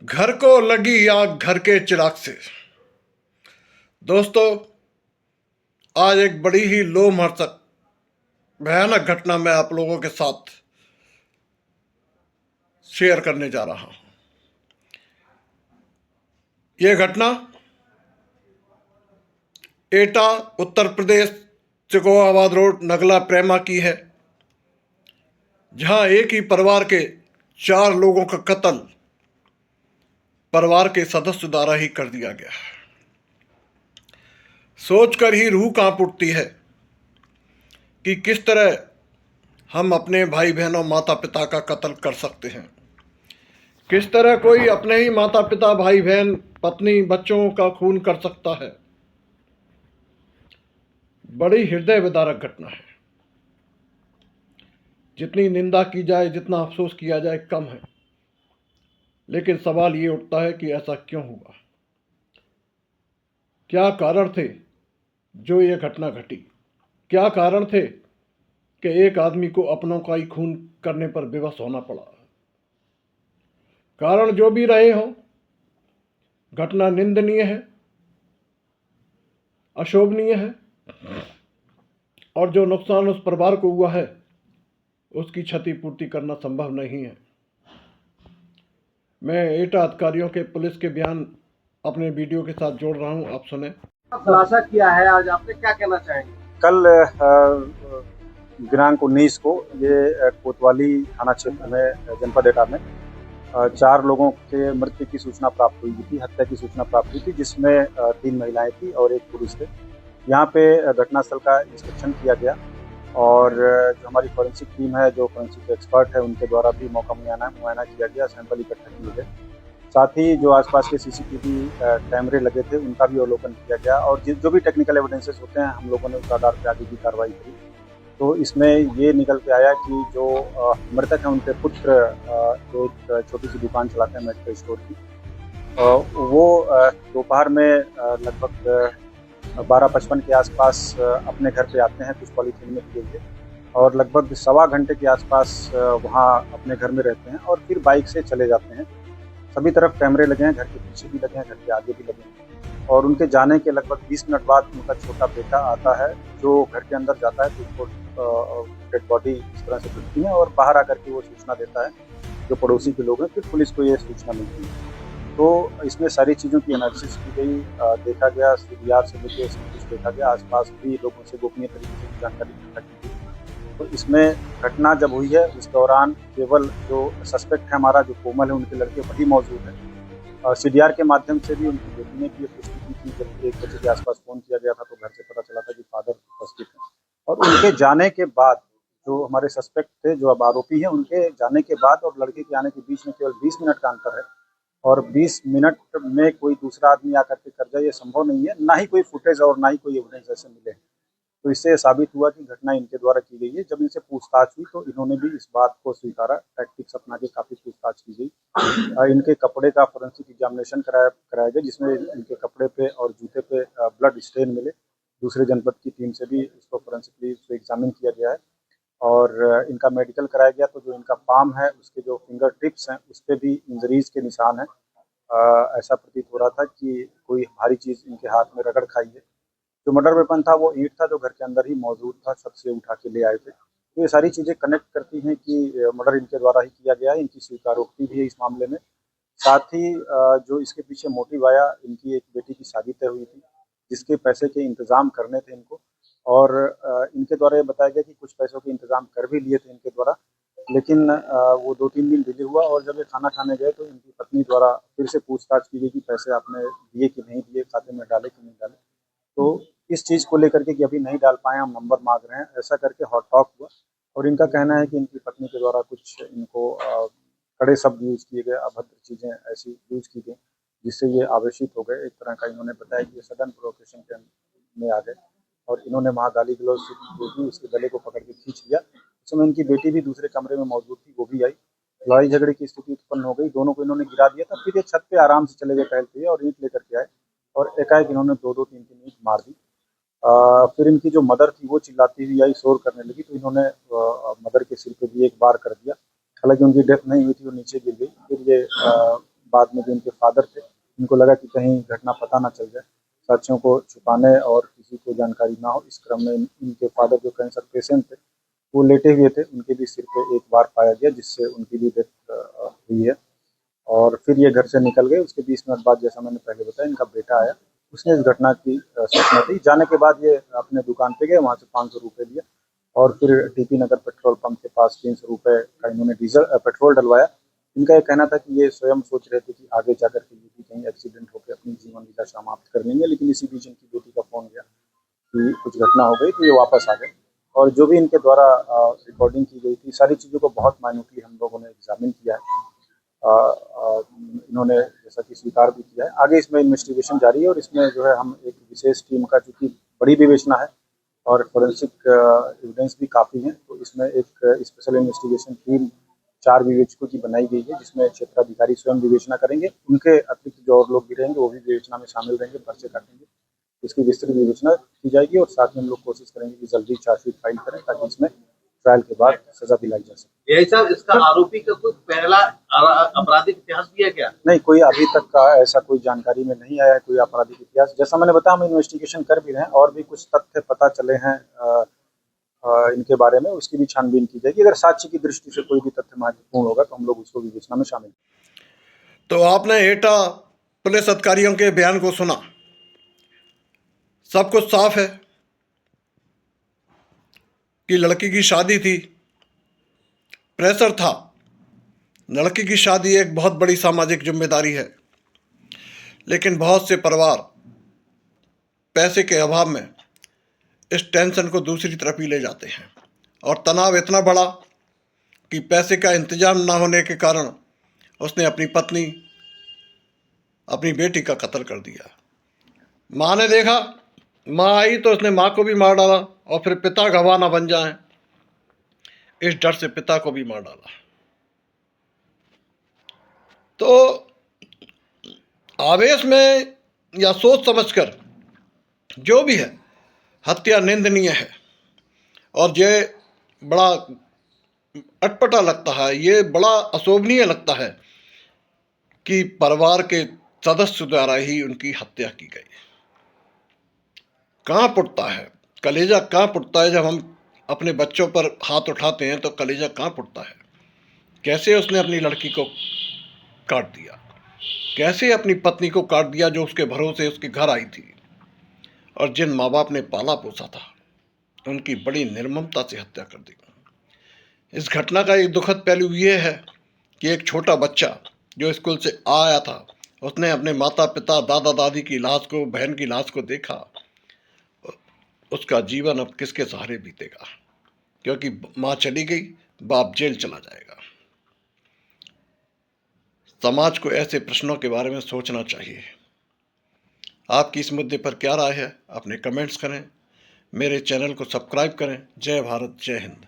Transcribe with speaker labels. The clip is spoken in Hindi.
Speaker 1: घर को लगी आग घर के चिराग से। दोस्तों, आज एक बड़ी ही लोमहर्षक भयानक घटना मैं आप लोगों के साथ शेयर करने जा रहा हूं। यह घटना एटा, उत्तर प्रदेश, चिकोआबाद रोड, नगला प्रेमा की है, जहां एक ही परिवार के 4 लोगों का कत्ल परिवार के सदस्य द्वारा ही कर दिया गया। सोचकर ही रूह कांप उठती है कि किस तरह हम अपने भाई बहनों, माता पिता का कत्ल कर सकते हैं। किस तरह कोई अपने ही माता पिता, भाई बहन, पत्नी, बच्चों का खून कर सकता है। बड़ी हृदय विदारक घटना है। जितनी निंदा की जाए, जितना अफसोस किया जाए, कम है। लेकिन सवाल ये उठता है कि ऐसा क्यों हुआ? क्या कारण थे जो ये घटना घटी? क्या कारण थे कि एक आदमी को अपनों का ही खून करने पर विवश होना पड़ा? कारण जो भी रहे हों, घटना निंदनीय है, अशोभनीय है, और जो नुकसान उस परिवार को हुआ है उसकी क्षतिपूर्ति करना संभव नहीं है। मैं एटा अधिकारियों के, पुलिस के बयान अपने वीडियो के साथ जोड़ रहा हूं, आप सुने।
Speaker 2: खुलासा किया है, आज आपने क्या कहना चाहेंगे?
Speaker 3: कल दिनांक 19 को ये कोतवाली थाना क्षेत्र में, जनपद एटा में 4 लोगों के मृत्यु की सूचना प्राप्त हुई थी, हत्या की सूचना प्राप्त हुई थी, जिसमें 3 महिलाएं थी और 1 पुरुष थे। यहाँ पे घटनास्थल का इंस्पेक्शन किया गया और जो हमारी फॉरेंसिक टीम है, जो फॉरेंसिक एक्सपर्ट है, उनके द्वारा भी मौका मुआयना किया गया, सैंपल इकट्ठा किए गए। साथ ही जो आसपास के सीसीटीवी कैमरे लगे थे उनका भी अवलोकन किया गया और जो भी टेक्निकल एविडेंसेस होते हैं, हम लोगों ने उस आधार पर आगे की कार्रवाई की। तो इसमें ये निकल के आया कि जो मृतक हैं उनके पुत्र जो एक छोटी सी दुकान चलाते हैं मेडिकल स्टोर की, वो दोपहर में लगभग 12:55 के आसपास अपने घर पे आते हैं कुछ पॉलीथीन में किए हुए, और लगभग 1.25 घंटे के आसपास वहाँ अपने घर में रहते हैं और फिर बाइक से चले जाते हैं। सभी तरफ कैमरे लगे हैं, घर के पीछे भी लगे हैं, घर के आगे भी लगे हैं, और उनके जाने के लगभग 20 मिनट बाद उनका छोटा बेटा आता है, जो घर के अंदर जाता है तो उसको डेड बॉडी इस तरह से दिखती है और बाहर आकर के वो सूचना देता है जो पड़ोसी के लोग हैं। फिर पुलिस को ये सूचना मिलती है। तो इसमें सारी चीज़ों की एनालिसिस की गई, देखा गया, सीडीआर से लेकर सब कुछ देखा गया, आसपास भी लोगों से गोपनीय तरीके से जानकारी इकट्ठा की गई। तो इसमें घटना जब हुई है उस दौरान केवल जो सस्पेक्ट है हमारा, जो कोमल है, उनके लड़के वही मौजूद है। सीडीआर के माध्यम से भी उनकी बेटी ने भी पुष्टि की थी। जब 1 बजे के आसपास फ़ोन किया गया था तो घर से पता चला था कि फादर उपस्थित हैं, और उनके जाने के बाद जो हमारे सस्पेक्ट थे, जो अब आरोपी हैं, उनके जाने के बाद और लड़के के आने के बीच में केवल 20 मिनट का अंतर है, और 20 मिनट में कोई दूसरा आदमी आकर के कर जाए ये संभव नहीं है। ना ही कोई फुटेज और ना ही कोई एविडेंस ऐसे मिले। तो इससे साबित हुआ कि घटना इनके द्वारा की गई है। जब इनसे पूछताछ हुई तो इन्होंने भी इस बात को स्वीकारा, टैक्टिक्स अपना के काफ़ी पूछताछ की गई। इनके कपड़े का फोरेंसिक एग्जामिनेशन कराया गया, जिसमें इनके कपड़े पे और जूते पे ब्लड स्टेन मिले। दूसरे जनपद की टीम से भी इसको फोरेंसिकली उसको एग्जामिन किया गया है और इनका मेडिकल कराया गया। तो जो इनका पाम है, उसके जो फिंगर टिप्स हैं, उस पर भी इंजरीज के निशान हैं। ऐसा प्रतीत हो रहा था कि कोई भारी चीज़ इनके हाथ में रगड़ खाई है। जो मर्डर वेपन था वो ईंट था, जो घर के अंदर ही मौजूद था, छत से उठा के ले आए थे। तो ये सारी चीज़ें कनेक्ट करती हैं कि मर्डर इनके द्वारा ही किया गया है। इनकी स्वीकारोक्ति भी है इस मामले में। साथ ही जो इसके पीछे मोटिव आया, इनकी एक बेटी की शादी तय हुई थी, जिसके पैसे के इंतजाम करने थे इनको, और इनके द्वारा ये बताया गया कि कुछ पैसों के इंतजाम कर भी लिए थे इनके द्वारा, लेकिन वो 2-3 दिन डिले हुआ, और जब ये खाना खाने गए तो इनकी पत्नी द्वारा फिर से पूछताछ की गई कि पैसे आपने दिए कि नहीं दिए, खाते में डाले कि नहीं डाले। तो इस चीज़ को लेकर के कि अभी नहीं डाल पाए, हम नंबर मांग रहे हैं, ऐसा करके हॉट टॉक हुआ, और इनका कहना है कि इनकी पत्नी के द्वारा कुछ इनको कड़े शब्द यूज़ किए गए, अभद्र चीज़ें ऐसी यूज़ की गई, जिससे ये आवेशित हो गए। एक तरह का इन्होंने बताया कि ये सडन प्रोवोकेशन के में आ गए और इन्होंने वहाँ गाली गलौज की, उसके गले को पकड़ के खींच लिया। उस समय इनकी बेटी भी दूसरे कमरे में मौजूद थी, वो भी आई। लड़ाई झगड़े की स्थिति उत्पन्न हो गई, दोनों को इन्होंने गिरा दिया था। फिर ये छत पे आराम से चले गए टहलते हुए और ईंट लेकर के आए, और एकाएक इन्होंने 2-2, 3-3 ईंट मार दी। फिर इनकी जो मदर थी वो चिल्लाती हुई आई, शोर करने लगी, तो इन्होंने मदर के सिर पे भी एक बार कर दिया। हालांकि उनकी डेथ नहीं हुई थी, वो नीचे गिर गई। फिर ये बाद में जो इनके फादर थे, इनको लगा कि कहीं घटना पता ना चल जाए, साक्ष्यों को छुपाने और किसी को जानकारी ना हो, इस क्रम में इनके फादर जो कैंसर पेशेंट थे वो लेटे हुए थे, उनके भी सिर पे एक बार पाया गया जिससे उनकी भी डेथ हुई है। और फिर ये घर से निकल गए। उसके 20 मिनट बाद, जैसा मैंने पहले बताया, इनका बेटा आया, उसने इस घटना की सूचना दी। जाने के बाद ये अपने दुकान पे गए, वहाँ से 500 रुपये दिए और फिर टीपी नगर पेट्रोल पंप के पास 300 रुपये का इन्होंने पेट्रोल डलवाया। इनका ये कहना था कि ये स्वयं सोच रहे थे कि आगे जाकर के ये भी कहीं एक्सीडेंट होकर अपनी जीवन लीला समाप्त कर लेंगे, लेकिन इसी बीच इनकी बेटी का फोन गया कि कुछ घटना हो गई, तो ये वापस आ गए। और जो भी इनके द्वारा रिकॉर्डिंग की गई थी, सारी चीज़ों को बहुत माइन्यूटली हम लोगों ने एग्जामिन किया है। इन्होंने जैसा कि स्वीकार भी किया है। आगे इसमें इन्वेस्टिगेशन जारी है और इसमें जो है हम एक विशेष टीम का, चूँकि बड़ी विवेचना है और फोरेंसिक एविडेंस भी काफ़ी हैं, तो इसमें एक स्पेशल इन्वेस्टिगेशन टीम 4 विवेचकों की बनाई गई है, जिसमें क्षेत्राधिकारी स्वयं विवेचना करेंगे। उनके अतिरिक्त जो और लोग भी रहेंगे वो भी विवेचना में शामिल रहेंगे, पर्चे काटेंगे। इसकी विस्तृत विवेचना की जाएगी और साथ में हम लोग कोशिश करेंगे कि जल्दी चार्जशीट फाइल करें ताकि इसमें ट्रायल के बाद सजा दिलाई जा सके।
Speaker 2: यही साहब, इसका आरोपी का कोई पहला आपराधिक इतिहास भी है क्या?
Speaker 3: नहीं, कोई अभी तक का ऐसा कोई जानकारी में नहीं आया है, कोई आपराधिक इतिहास। जैसा मैंने बताया, हम इन्वेस्टिगेशन कर भी रहे हैं और भी कुछ तथ्य पता चले हैं इनके बारे में, उसकी भी छानबीन की जाएगी। अगर साक्ष्य की दृष्टि से कोई भी तथ्य महत्वपूर्ण होगा तो हम लोग उसको विवेचना में शामिल।
Speaker 1: तो आपने एटा पुलिस अधिकारियों के बयान को सुना, सब कुछ साफ है कि लड़की की शादी थी, प्रेशर था। लड़की की शादी एक बहुत बड़ी सामाजिक जिम्मेदारी है, लेकिन बहुत से परिवार पैसे के अभाव में इस टेंशन को दूसरी तरफ ही ले जाते हैं और तनाव इतना बड़ा कि पैसे का इंतजाम ना होने के कारण उसने अपनी पत्नी, अपनी बेटी का कत्ल कर दिया। माँ ने देखा, माँ आई तो उसने माँ को भी मार डाला और फिर पिता गवाह ना बन जाए, इस डर से पिता को भी मार डाला। तो आवेश में या सोच समझकर जो भी है, हत्या निंदनीय है और ये बड़ा अटपटा लगता है, ये बड़ा अशोभनीय लगता है कि परिवार के सदस्य द्वारा ही उनकी हत्या की गई। कहाँ फुटता है कलेजा, कहाँ फुटता है जब हम अपने बच्चों पर हाथ उठाते हैं तो कलेजा कहाँ फुटता है। कैसे उसने अपनी लड़की को काट दिया, कैसे अपनी पत्नी को काट दिया जो उसके भरोसे उसके घर आई थी और जिन माँ बाप ने पाला पोसा था, उनकी बड़ी निर्ममता से हत्या कर दी। इस घटना का एक दुखद पहलू ये है कि एक छोटा बच्चा जो स्कूल से आया था, उसने अपने माता पिता, दादा दादी की लाश को, बहन की लाश को देखा। उसका जीवन अब किसके सहारे बीतेगा, क्योंकि माँ चली गई, बाप जेल चला जाएगा। समाज को ऐसे प्रश्नों के बारे में सोचना चाहिए। आपकी इस मुद्दे पर क्या राय है, अपने कमेंट्स करें, मेरे चैनल को सब्सक्राइब करें। जय भारत, जय हिंद।